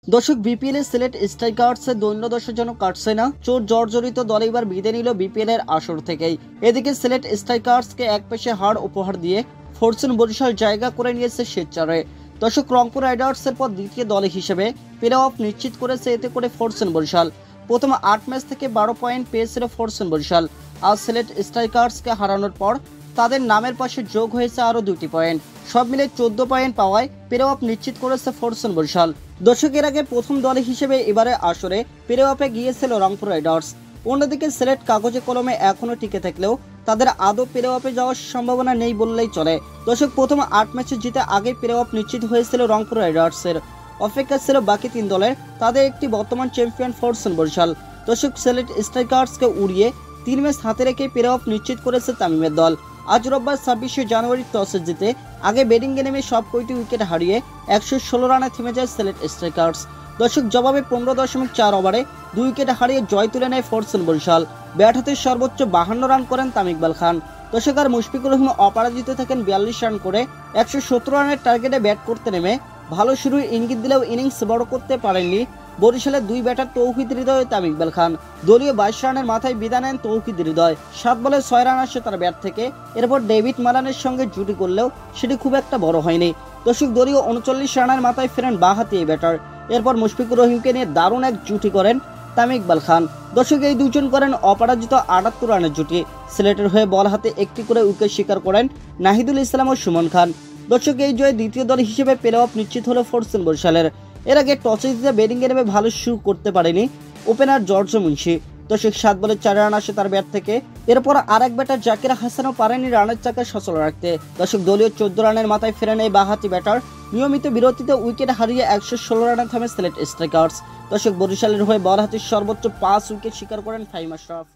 দর্শক বিপিএল এর সিলেট স্ট্রাইকার্সের দৈন্যদশা যেন কাটছে না। চোট জর্জরিত দল এবার বিদায় নিল বিপিএল এর আসর থেকেই। এদিকে সিলেট স্ট্রাইকার্সকে এক পেশে হার উপহার দিয়ে ফরচুন বরিশাল জায়গা করে নিয়েছে শেষচারে। দর্শক রংপুর রাইডার্সের পর দ্বিতীয় দল হিসেবে প্লে অফ নিশ্চিত করেছে এতে করে ফরচুন বরিশাল। প্রথম 8 ম্যাচ থেকে 12 পয়েন্ট পেয়েছিল ফরচুন বরিশাল। আজ সিলেট স্ট্রাইকার্সকে হারানোর পর তাদের নামের পাশে যোগ হয়েছে আরও 2টি পয়েন্ট। সব মিলে 14 পয়েন্ট পাওয়ায় প্লে অফ নিশ্চিত করেছে ফরচুন বরিশাল। দর্শকের আগে প্রথম দল হিসেবে এবারে আসরে প্লে অফে গিয়েছিল রংপুর রাইডার্স। অন্যদিকে সিলেট কাগজে কলমে এখনও টিকে থাকলেও তাদের আদৌ প্লে অফে যাওয়ার সম্ভাবনা নেই বললেই চলে। দর্শক প্রথম 8 ম্যাচে জিতে আগে প্লে অফ নিশ্চিত হয়েছিল রংপুর রাইডার্সের। অপেক্ষা ছিল বাকি 3 দলের, তাদের একটি বর্তমান চ্যাম্পিয়ন ফরচুন বরিশাল। দর্শক সিলেট স্ট্রাইকার্সকে উড়িয়ে 3 ম্যাচ হাতে রেখে প্লে অফ নিশ্চিত করেছে তামিমের দল। আজ রোববার 26শে জানুয়ারি টসে জিতে আগে ব্যাটিংয়ে নেমে সব কয়টি উইকেট হারিয়ে 116 রানে থেমে যায় সিলেট স্ট্রাইকার্স। দর্শক জবাবে 15.4 ওভারে 2 উইকেট হারিয়ে জয় তুলে নেয় ফরচুন বরিশাল। ব্যাট হাতে সর্বোচ্চ 52 রান করেন তামিম ইকবাল খান। দর্শক আর মুশফিকুর রহিম অপরাজিত থাকেন 42 রান করে 117 রানের টার্গেটে ব্যাট করতে নেমে ভালো শুরুর ইঙ্গিত দিলেও ইনিংস বড় করতে পারেননি বরিশালের 2 ব্যাটার তৌহিদ হৃদয় তামিম ইকবাল খান। দলীয় 22 রানের মাথায় বিদায় নেন তৌহিদ হৃদয়। 7 বলে 6 রান আসে তার ব্যাট থেকে। এরপর ডেভিড মালানের সঙ্গে জুটি করলেও সেটি খুব একটা বড় হয়নি। দর্শক দলীয় 39 রানের মাথায় ফেরেন বাঁহাতি এই ব্যাটার। এরপর মুশফিকুর রহিমকে নিয়ে দারুণ এক জুটি করেন তামিম ইকবাল খান। দর্শক এই দুজন করেন অপরাজিত 78 রানের জুটি। সিলেটের হয়ে বল হাতে একটি করে উইকেট শিকার করেন নাহিদুল ইসলাম ও সুমন খান। দর্শক এই জয়ে দ্বিতীয় দল হিসেবে প্লে অফ নিশ্চিত হলো ফরচুন বরিশালের। এর আগে টসে জিতে ব্যাটিংয়ে নেমে ভালো শুরু করতে পারেনি ওপেনার জর্জ মুন্সি। দর্শক 7 বলে 4 রান আসে তার ব্যাট থেকে। এরপর আরেক ব্যাটার জাকির হাসানও পারেনি রানের চাকা সচল রাখতে। দর্শক দলীয় 14 রানের মাথায় ফেরেন এই বাঁহাতি ব্যাটার। নিয়মিত বিরতিতে উইকেট হারিয়ে 116 রানে থামে সিলেট স্ট্রাইকার্স। দর্শক বরিশালের হয়ে বল হাতে সর্বোচ্চ 5 উইকেট শিকার করেন ফাহিম আশরাফ।